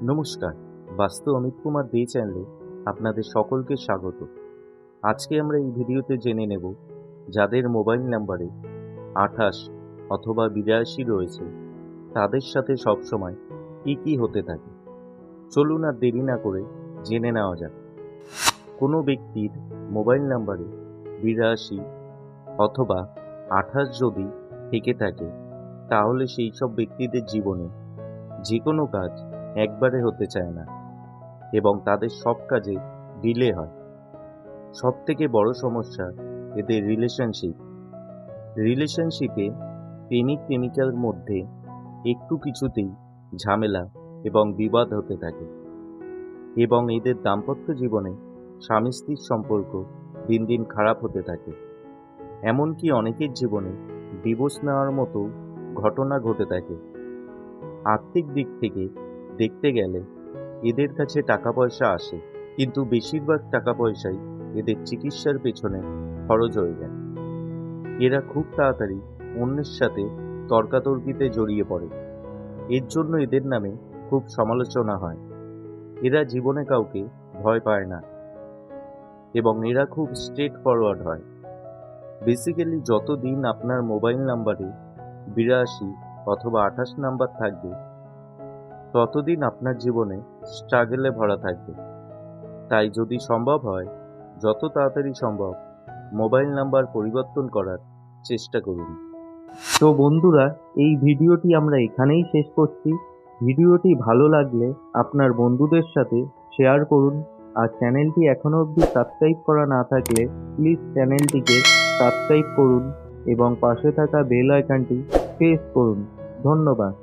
নমস্কার। বাস্তু অমিত কুমার দে চ্যানেলে আপনাদের সকলকে স্বাগত। আজকে আমরা এই ভিডিওতে জেনে নেব যাদের মোবাইল নাম্বারে 28 অথবা 82 রয়েছে তাদের সাথে সবসময় কি হতে থাকে। চলুন আর দেরি না করে জেনে নেওয়া যাক। কোনো ব্যক্তির মোবাইল নাম্বারে 82 অথবা 28 যদি থেকে থাকে তাহলে সেই সব ব্যক্তিদের জীবনে যে কোনো কাজ একবারে হতে চায় না এবং তাদের সব কাজে ডিলে হয়। সব থেকে বড় সমস্যা এদের রিলেশনশিপে প্রেমিক প্রেমিকার মধ্যে একটু কিছুতেই ঝামেলা এবং বিবাদ হতে থাকে এবং এদের দাম্পত্য জীবনে স্বামী স্ত্রীর সম্পর্ক দিন দিন খারাপ হতে থাকে। এমনকি অনেকের জীবনে ডিভোর্স নেওয়ার মতো ঘটনা ঘটে থাকে। আর্থিক দিক থেকে দেখতে গেলে এদের কাছে টাকা পয়সা আসে, কিন্তু বেশিরভাগ টাকা পয়সাই এদের চিকিৎসার পেছনে খরচ হয়ে যায়। এরা খুব তাড়াতাড়ি অন্যের সাথে তর্কাতর্কিতে জড়িয়ে পড়ে। এর জন্য এদের নামে খুব সমালোচনা হয়। এরা জীবনে কাউকে ভয় পায় না এবং এরা খুব স্ট্রেট ফরওয়ার্ড হয়। বেসিক্যালি যতদিন আপনার মোবাইল নাম্বারে 82 অথবা 28 নাম্বার থাকবে ততদিন আপনার জীবনে স্ট্রাগলে ভরা থাকবে। তাই যদি সম্ভব হয় যত তাড়াতাড়ি সম্ভব মোবাইল নাম্বার পরিবর্তন করার চেষ্টা করুন। তো বন্ধুরা, এই ভিডিওটি আমরা এখানেই শেষ করছি। ভিডিওটি ভালো লাগলে আপনার বন্ধুদের সাথে শেয়ার করুন, আর চ্যানেলটি এখনও অবধি সাবস্ক্রাইব করা না থাকলে প্লিজ চ্যানেলটিকে সাবস্ক্রাইব করুন এবং পাশে থাকা বেল আইকনটি প্রেস করুন। ধন্যবাদ।